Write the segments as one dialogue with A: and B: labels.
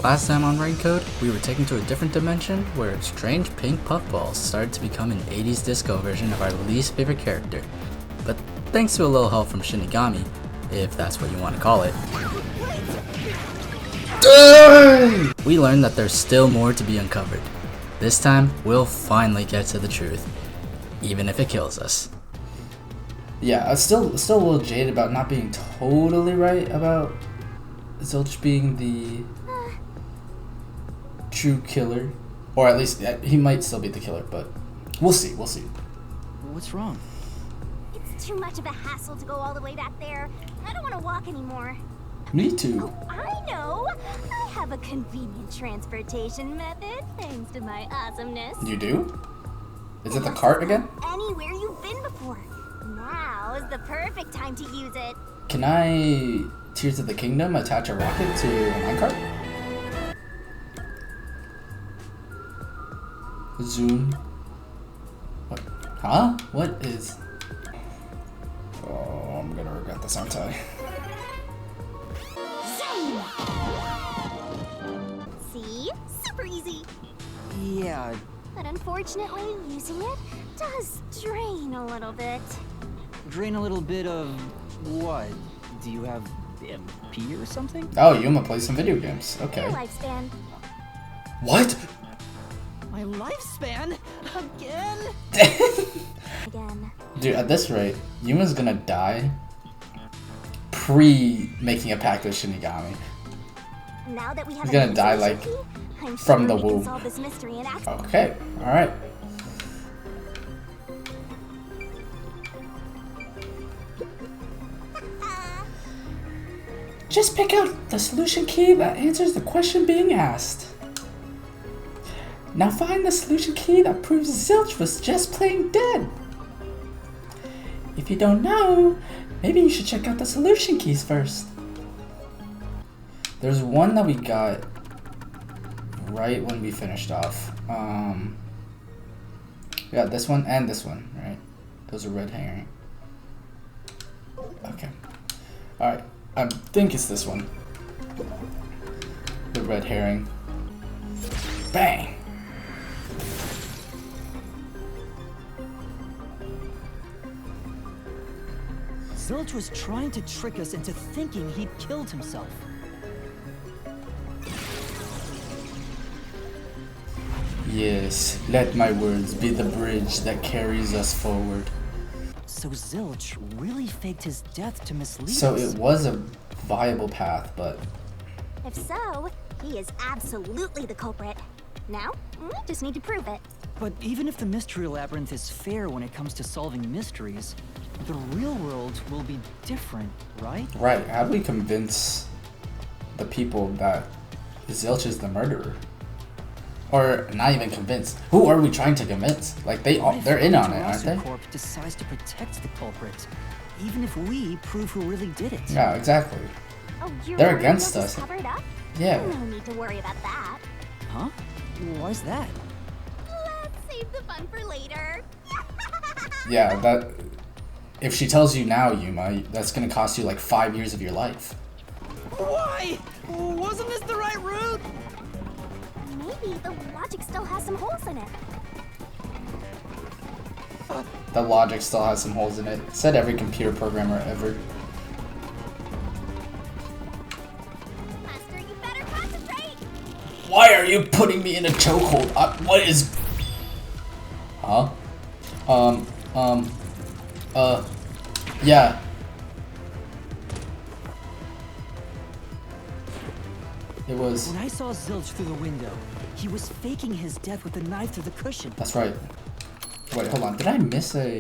A: Last time on RainCode, we were taken to a different dimension where strange pink puffballs started to become an 80s disco version of our least favorite character. But thanks to a little help from Shinigami, if that's what you want to call it, we learned that there's still more to be uncovered. This time, we'll finally get to the truth, even if it kills us. Yeah, I'm still a little jaded about not being totally right about Zilch being the true killer, or at least he might still be the killer, but we'll see.
B: What's wrong?
C: It's too much of a hassle to go all the way back there. I don't want to walk anymore.
A: Me too.
C: Oh, I know. I have a convenient transportation method thanks to my awesomeness.
A: You do? Is it the cart again?
C: Anywhere you've been before. Now is the perfect time to use it.
A: Can I, Tears of the Kingdom, attach a rocket to a minecart? Zoom. What? Huh? What is... Oh, I'm gonna regret this, aren't I?
C: See? Super easy.
B: Yeah.
C: But unfortunately, using it does drain a little bit.
B: Drain a little bit of what? Do you have MP or something?
A: Oh, Yuma plays some video games. Okay.
C: Your lifespan.
A: What?
B: My lifespan? Again?
C: Again.
A: Dude, at this rate, Yuma's gonna die pre-making a pact with Shinigami.
C: Now that we have
A: He's gonna die like from the womb.
C: Solve this mystery and act.
A: Okay, alright. Just pick out the solution key that answers the question being asked. Now find the solution key that proves Zilch was just plain dead. If you don't know, maybe you should check out the solution keys first. There's one that we got right when we finished off. We got this one and this one, right? Those are red herring. Okay. Alright, I think it's this one. The red herring. Bang!
B: Zilch was trying to trick us into thinking he'd killed himself.
A: Yes, let my words be the bridge that carries us forward.
B: So Zilch really faked his death to mislead us.
A: So it was a viable path, but...
C: If so, he is absolutely the culprit. Now, we just need to prove it.
B: But even if the Mystery Labyrinth is fair when it comes to solving mysteries, the real world will be different, right?
A: Right, how do we convince the people that Zilch is the murderer? Or not even convince. Who are we trying to convince? Like they're in on it, aren't they?
B: Corp decides to protect the culprit, even if we prove who really did it.
A: Yeah, exactly.
C: Oh, you're
A: They're
C: worried
A: against
C: we'll
A: us.
C: just cover it up?
A: Yeah.
C: No need to worry about that.
B: Huh? Why's that?
C: Let's save the fun for later.
A: Yeah, that... If she tells you now, Yuma, that's gonna cost you like 5 years of your life.
B: Why? Wasn't this the right route?
C: Maybe the logic still has some holes in it.
A: The logic still has some holes in it. Said every computer programmer ever.
C: Master, you better concentrate!
A: Why are you putting me in a chokehold? What is... Huh? Yeah. It was...
B: When I saw Zilch through the window, he was faking his death with a knife through the cushion.
A: That's right. Wait, hold on. Did I miss a...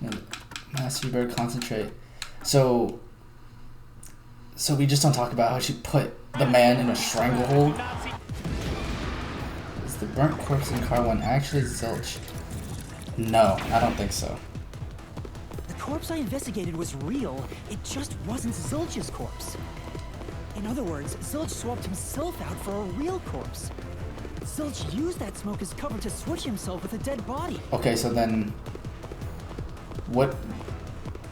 A: No, Master, you better concentrate. So we just don't talk about how she put the man in a stranglehold? Is the burnt corpse in car 1 actually Zilch? No, I don't think so.
B: The corpse I investigated was real, it just wasn't Zilch's corpse. In other words, Zilch swapped himself out for a real corpse. Zilch used that smoke as cover to switch himself with a dead body.
A: Okay, so then... What...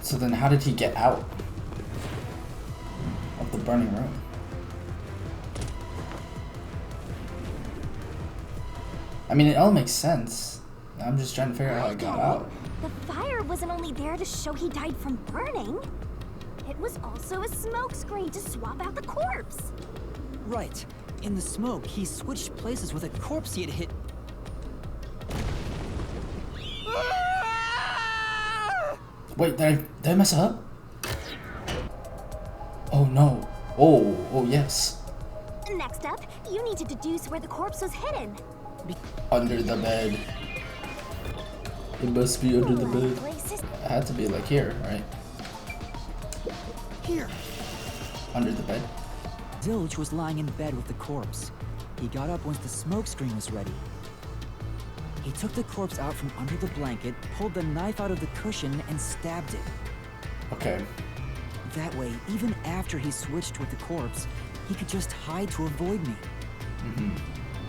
A: So then how did he get out of the burning room? I mean, it all makes sense. I'm just trying to figure out how it got out.
C: The fire wasn't only there to show he died from burning. It was also a smoke screen to swap out the corpse.
B: Right. In the smoke, he switched places with a corpse he had hit.
A: Wait, did I mess up? Oh no. Oh yes.
C: Next up, you need to deduce where the corpse was hidden.
A: Under the bed. It must be under the bed.
C: Places.
A: It had to be like here, right?
B: Here.
A: Under the bed.
B: Zilch was lying in bed with the corpse. He got up once the smoke screen was ready. He took the corpse out from under the blanket, pulled the knife out of the cushion, and stabbed it.
A: Okay.
B: That way, even after he switched with the corpse, he could just hide to avoid me.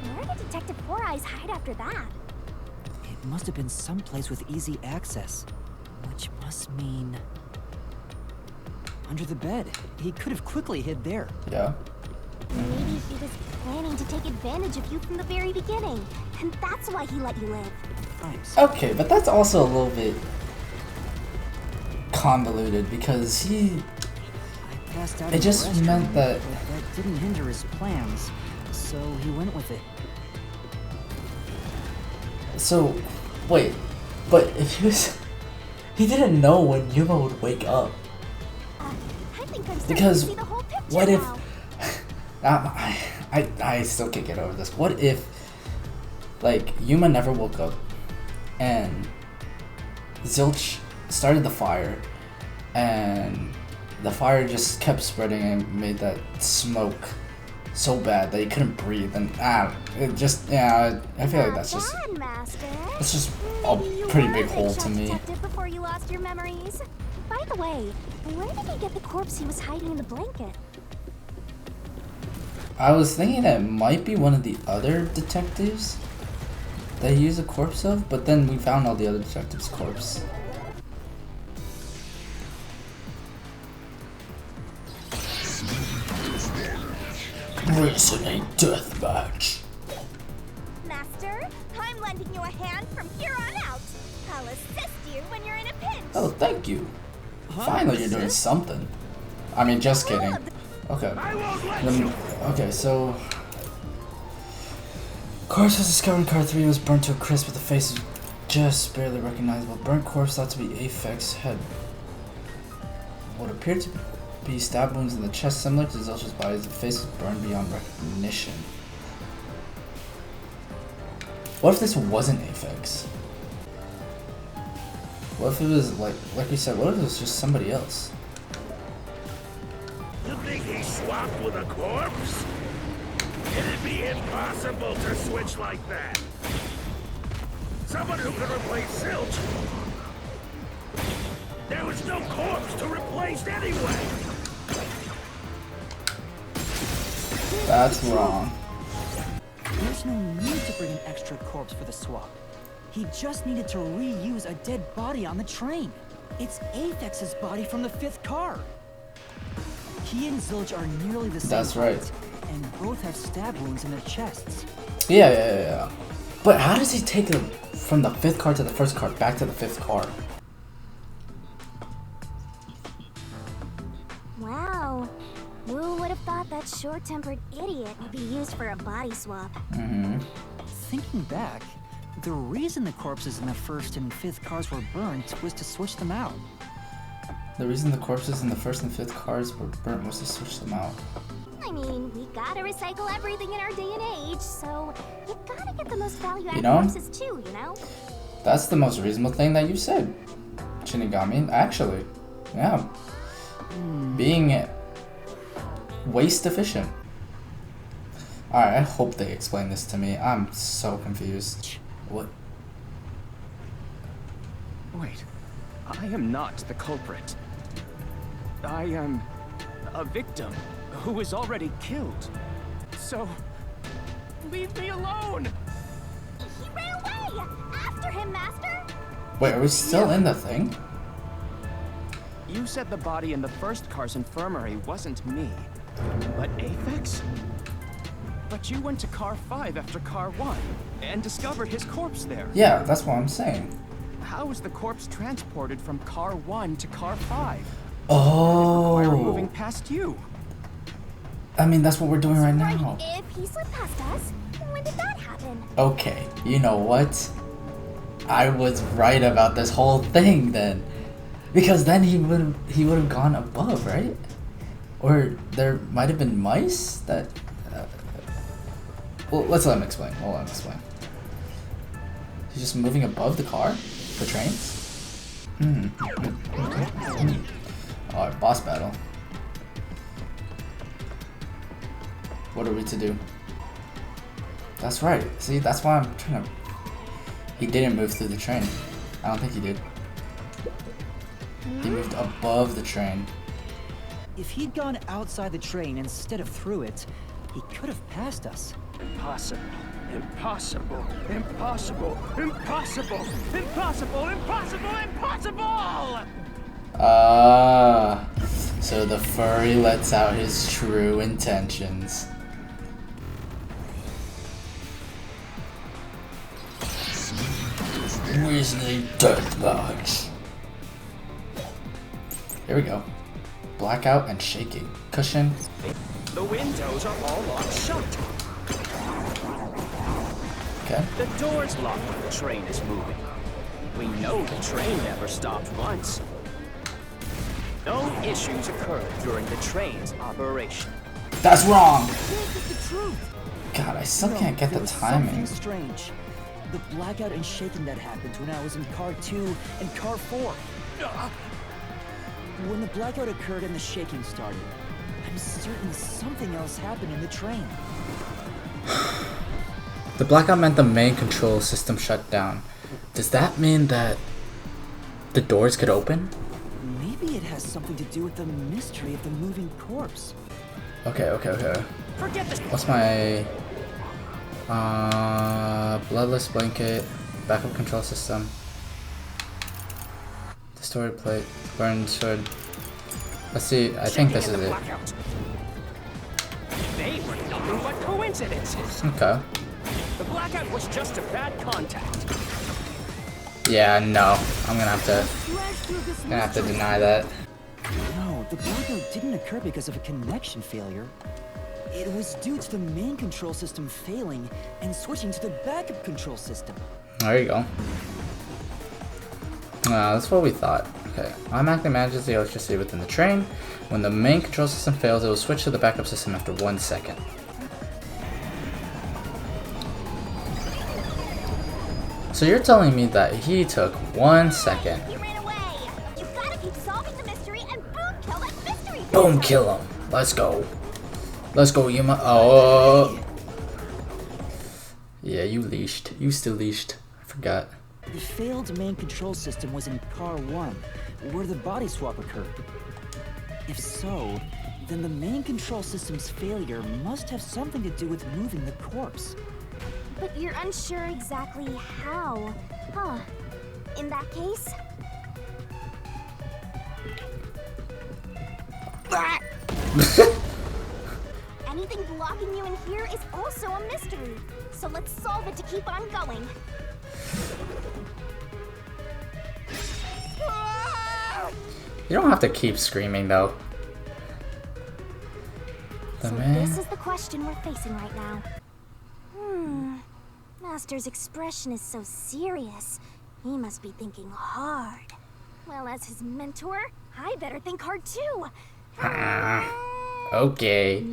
C: Where did Detective Four Eyes hide after that?
B: It must have been someplace with easy access, which must mean... under the bed. He could have quickly hid there.
A: Yeah.
C: Maybe he was planning to take advantage of you from the very beginning, and that's why he let you live.
B: Thanks.
A: Okay, but that's also a little bit convoluted because he...
B: I passed out
A: It
B: in the
A: just
B: restroom,
A: meant that...
B: but that didn't hinder his plans, so he went with it.
A: So, wait, but if he was... He didn't know when Yuma would wake up.
C: I think I'm starting
A: Because
C: to see the whole picture
A: what if...
C: now.
A: I still can't get over this. What if, like, Yuma never woke up and Zilch started the fire and the fire just kept spreading and made that smoke so bad that he couldn't breathe and it just, yeah, I feel like that's just...
C: Bad, Master.
A: It's just
C: Maybe
A: a
C: you
A: pretty
C: were
A: big
C: a
A: hole
C: shot
A: to me.
C: detective before you lost your memories. By the way, where did he get the corpse he was hiding in the blanket?
A: I was thinking that it might be one of the other detectives that he used a corpse of, but then we found all the other detectives' corpse. Wrestling deathmatch.
C: Master, I'm lending you a hand from here on out. I'll assist you when you're in a pinch.
A: Oh, thank you. Finally, you're doing something. I mean, just kidding. Okay. Okay, so... Corpse was discovered in car 3 was burnt to a crisp with the face just barely recognizable. Burnt corpse thought to be Aphex had what appeared to be stab wounds in the chest similar to Zilch's body. The face was burned beyond recognition. What if this wasn't Aphex? What if it was like you said, what if it was just somebody else?
D: You think he swapped with a corpse? It'd be impossible to switch like that. Someone who could replace Zilch. There was no corpse to replace anyway.
A: That's wrong.
B: There's no need to bring an extra corpse for the swap. He just needed to reuse a dead body on the train. It's Aphex's body from the 5th car. He and Zilch are nearly the same
A: That's right.
B: height, and both have stab wounds in their chests.
A: Yeah. But how does he take them from the 5th car to the 1st car back to the 5th car?
C: Wow. Who would have thought that short-tempered idiot would be used for a body swap?
B: Thinking back, the reason the corpses in the 1st and 5th cars were burnt was to switch them out.
A: The reason the corpses in the 1st and 5th cars were burnt was to switch them out.
C: I mean, we gotta recycle everything in our day and age, so you gotta get the most value out
A: You
C: of
A: know?
C: corpses too, you know?
A: That's the most reasonable thing that you said, Shinigami. Actually, yeah. Being waste efficient. Alright, I hope they explain this to me. I'm so confused. What?
E: Wait, I am not the culprit. I am a victim who was already killed. So, leave me alone!
C: He ran away! After him, Master!
A: Wait, are we still in the thing?
E: You said the body in the 1st car's infirmary wasn't me, but Aphex? But you went to car 5 after car 1 and discovered his corpse there.
A: Yeah, that's what I'm saying.
E: How was the corpse transported from car 1 to car 5?
A: Oh.
E: Why we're moving past you?
A: I mean, that's what we're doing right
C: Right,
A: now.
C: if he slipped past us, when did that happen?
A: Okay, you know what? I was right about this whole thing then. Because then he would have gone above, right? Or there might have been mice that... well, let's let him explain. We'll let him explain. He's just moving above the car? The trains? Alright, boss battle. What are we to do? That's right. See, that's why I'm trying to... He didn't move through the train. I don't think he did. He moved above the train.
B: If he'd gone outside the train instead of through it, he could have passed us.
E: Impossible. Impossible. Impossible. Impossible. Impossible. Impossible. Impossible!
A: Ah, so the furry lets out his true intentions. Weasley dirtbags. Here we go. Blackout and shaking. Cushion.
E: The windows are all locked shut.
A: Okay.
E: The door's locked when the train is moving. We know the train never stopped once. No issues occurred during the train's operation.
A: That's wrong!
B: This is the truth.
A: God, I still
B: No,
A: can't get
B: there
A: the
B: was
A: timing.
B: Something strange. The blackout and shaking that happened when I was in car 2 and car 4. When the blackout occurred and the shaking started, I'm certain something else happened in the train.
A: The blackout meant the main control system shut down. Does that mean that the doors could open?
B: Maybe it has something to do with the mystery of the moving corpse.
A: Okay.
E: Forget this.
A: What's my... bloodless blanket, backup control system, distorted plate, burned sword. Let's see, I think this is it.
E: Blackout. They were nothing but coincidences.
A: Okay.
E: The blackout was just a bad contact.
A: Yeah, no. I'm gonna have to deny that.
B: No, the blackout didn't occur because of a connection failure. It was due to the main control system failing and switching to the backup control system.
A: There you go. That's what we thought. Okay. Automatically manages the electricity within the train. When the main control system fails, it will switch to the backup system after 1 second. So you're telling me that he took 1 second.
C: He ran away. You gotta keep solving the mystery and boom, kill that mystery.
A: Boom, kill him. Let's go. Let's go, Yuma. Oh. Yeah, you leashed. You still leashed. I forgot.
B: The failed main control system was in car 1, where the body swap occurred. If so, then the main control system's failure must have something to do with moving the corpse.
C: But you're unsure exactly how, huh? In that case... Anything blocking you in here is also a mystery. So let's solve it to keep on going.
A: You don't have to keep screaming, though. The
C: So
A: man.
C: this is the question we're facing right now. Master's expression is so serious. He must be thinking hard. Well, as his mentor, I better think hard too.
A: Okay.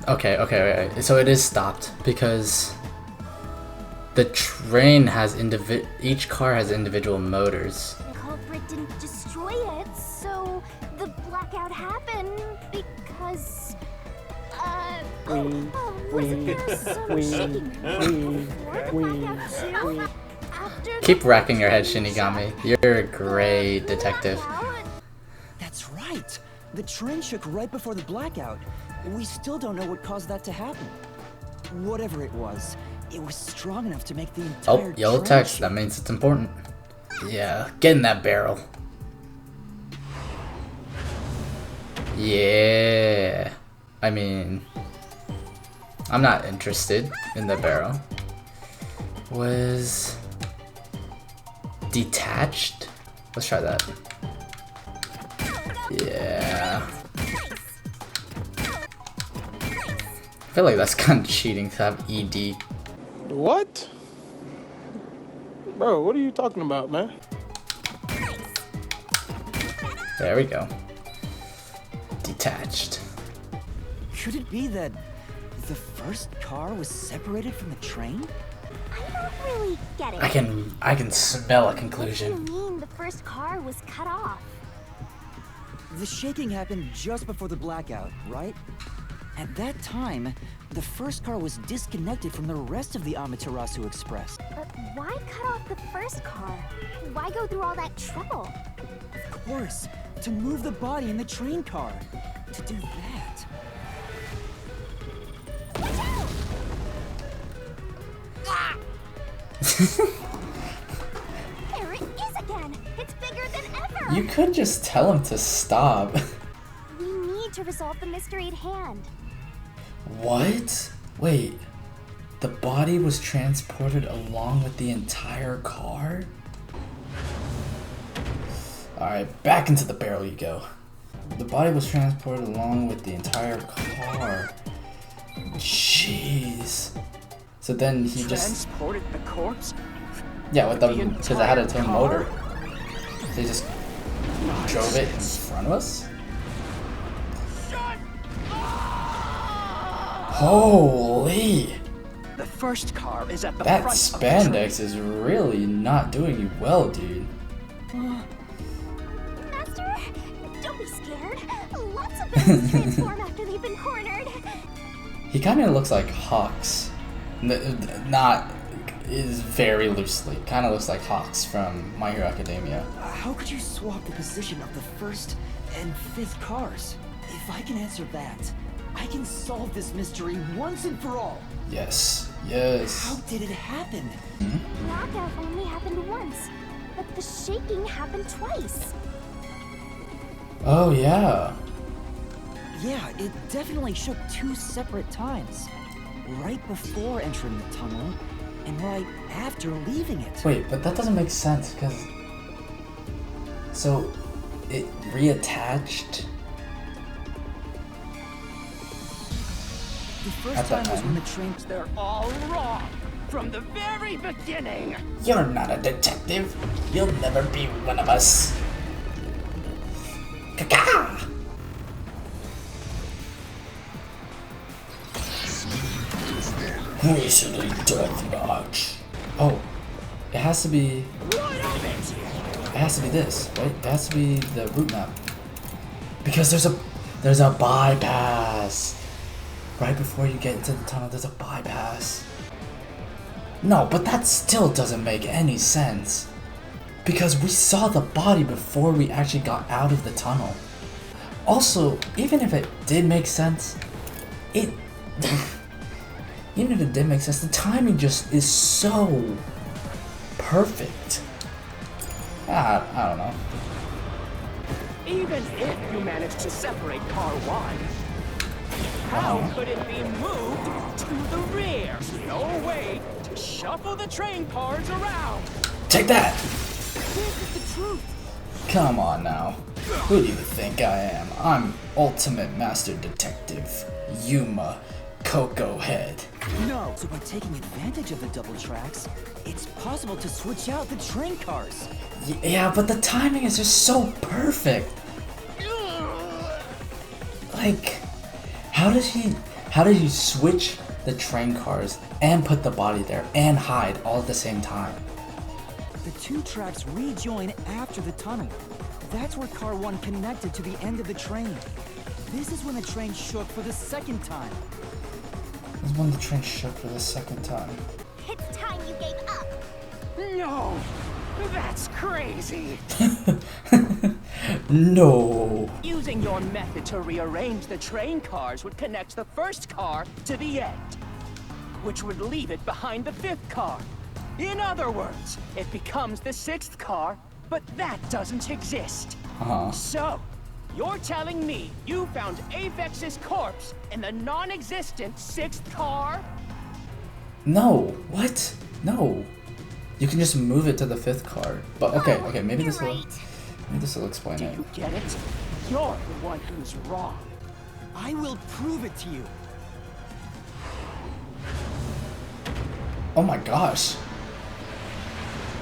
A: Okay. So it is stopped because the train has each car has individual motors.
C: The culprit didn't destroy it, so the blackout happened because... wasn't there some shaking before the blackout too? After
A: Keep racking your head, Shinigami. You're a great detective.
C: blackout?
B: That's right! The train shook right before the blackout. We still don't know what caused that to happen. Whatever it was strong enough to make the entire
A: Oh, yellow
B: train
A: text.
B: shake.
A: That means it's important. Yeah, get in that barrel. Yeah. I mean, I'm not interested in the barrel. Was detached? Let's try that. Yeah. I feel like that's kind of cheating to have ED.
F: What? Bro, what are you talking about, man?
A: There we go. Detached.
B: Could it be that the first car was separated from the train?
C: I don't really get it.
A: I can smell a
C: What do
A: conclusion.
C: you mean the first car was cut off?
B: The shaking happened just before the blackout, right? At that time, the first car was disconnected from the rest of the Amaterasu Express.
C: But why cut off the first car? Why go through all that trouble?
B: Of course, to move the body in the train car. To do that.
C: There it is again! It's bigger than ever!
A: You could just tell him to stop.
C: We need to resolve the mystery at hand.
A: What? Wait. The body was transported along with the entire car? Alright, back into the barrel you go. The body was transported along with the entire car. Jeez. So then he just...
E: Transported the corpse?
A: Yeah, with the...
E: The
A: because it had its own
E: entire
A: motor.
E: car?
A: They just drove it in front of us? Holy!
E: The first car is at the
A: That
E: front of the train.
A: spandex is really not doing you well, dude.
C: Master, don't be scared. Lots of villains transform after they've been cornered.
A: He kind of looks like Hawks. Not is very loosely. Kind of looks like Hawks from My Hero Academia.
B: How could you swap the position of the first and fifth cars? If I can answer that, I can solve this mystery once and for all.
A: Yes. Yes.
B: How did it happen?
C: Blackout only happened once, but the shaking happened twice.
A: Oh yeah.
B: Yeah, it definitely shook two separate times. Right before entering the tunnel, and right after leaving it.
A: Wait, but that doesn't make sense because. So, it reattached.
B: The
A: At
B: first
A: the
B: time was when
A: end?
B: the train...
E: They're all wrong from the very beginning.
A: You're not a detective. You'll never be one of us. Caca! Recently death match. Oh, it has to be.
E: What of it?
A: It has to be this, right? It has to be the route map. Because there's a bypass. Right before you get into the tunnel, there's a bypass. No, but that still doesn't make any sense. Because we saw the body before we actually got out of the tunnel. Also, even if it did make sense, even if it did make sense, the timing just is so perfect. I don't know.
E: Even if you managed to separate car one, how could it be moved to the rear? No way to shuffle the train cars around.
A: Take that!
B: This is the truth.
A: Come on now. Who do you think I am? I'm Ultimate Master Detective, Yuma Coco Head.
B: No. So by taking advantage of the double tracks, it's possible to switch out the train cars.
A: Yeah, but the timing is just so perfect. Like, how did he switch the train cars and put the body there and hide all at the same time?
B: The two tracks rejoin after the tunnel. That's where car one connected to the end of the train. This is when the train shook for the second time.
A: This is when the train shook for the second time.
C: It's time you gave up.
E: No, that's crazy.
A: No.
E: Using your method to rearrange the train cars would connect the first car to the end, which would leave it behind the fifth car. In other words, it becomes the sixth car, but that doesn't exist.
A: Uh-huh.
E: So, You're telling me you found Avex's corpse in the non-existent 6th car?
A: No, what? No. You can just move it to the 5th car. But okay, maybe this will explain
E: Do
A: it.
E: you get it? You're the one who's wrong.
B: I will prove it to you.
A: Oh my gosh.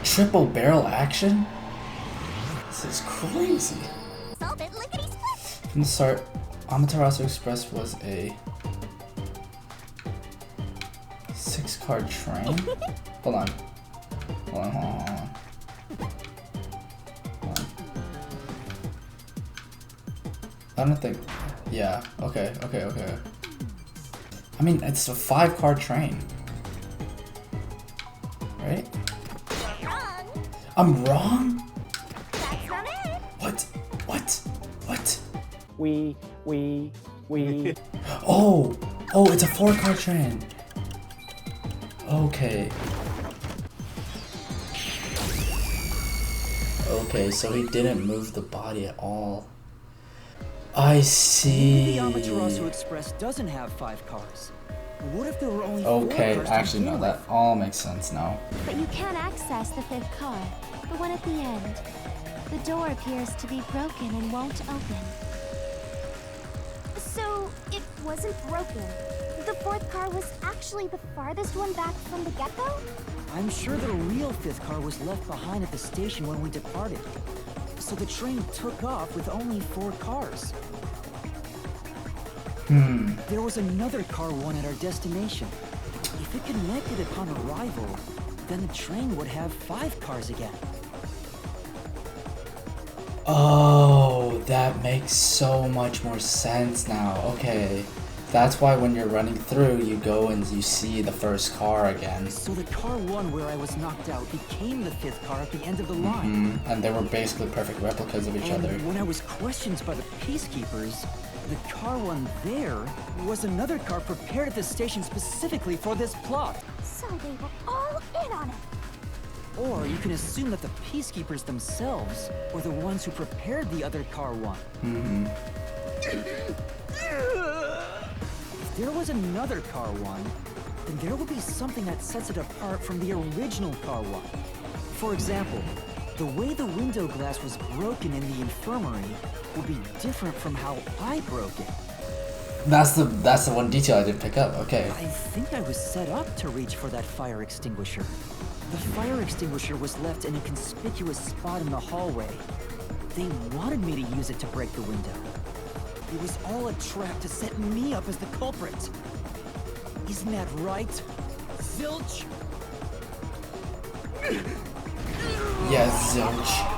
A: Triple barrel action? This is crazy.
C: Solve it, lickety-split.
A: From the start, Amaterasu Express was a 6-car train. Hold on. I don't think. Yeah. Okay. I mean, it's a 5-car train, right?
C: Wrong.
A: I'm wrong.
C: That's not it.
A: What?
E: We.
A: Oh, it's a 4-car train. Okay. Okay, so he didn't move the body at all. I see.
B: The Amaterasu Express doesn't have 5 cars. What if there were only 4
A: Okay,
B: cars to
A: actually no,
B: begin
A: that
B: with?
A: all makes sense now.
C: But you can't access the 5th car, the one at the end. The door appears to be broken and won't open. So, it wasn't broken. The 4th car was actually the farthest one back from the get-go?
B: I'm sure the real 5th car was left behind at the station when we departed. So the train took off with only 4 cars. There was another car 1 at our destination. If it connected upon arrival, then the train would have 5 cars again.
A: Oh, that makes so much more sense now. Okay. That's why when you're running through, you go and you see the first car again.
B: So the car 1 where I was knocked out became the 5th car at the end of the line.
A: And they were basically perfect replicas of each
B: And
A: other.
B: when I was questioned by the peacekeepers, the car 1 there was another car prepared at the station specifically for this plot.
C: So they were all in on it.
B: Or you can assume that the peacekeepers themselves were the ones who prepared the other car 1. If there was another car 1, then there would be something that sets it apart from the original car 1. For example, the way the window glass was broken in the infirmary would be different from how I broke it.
A: That's the one detail I didn't pick up. Okay.
B: I think I was set up to reach for that fire extinguisher. The fire extinguisher was left in a conspicuous spot in the hallway. They wanted me to use it to break the window. It was all a trap to set me up as the culprit. Isn't that right, Zilch?
A: Yeah, Zilch.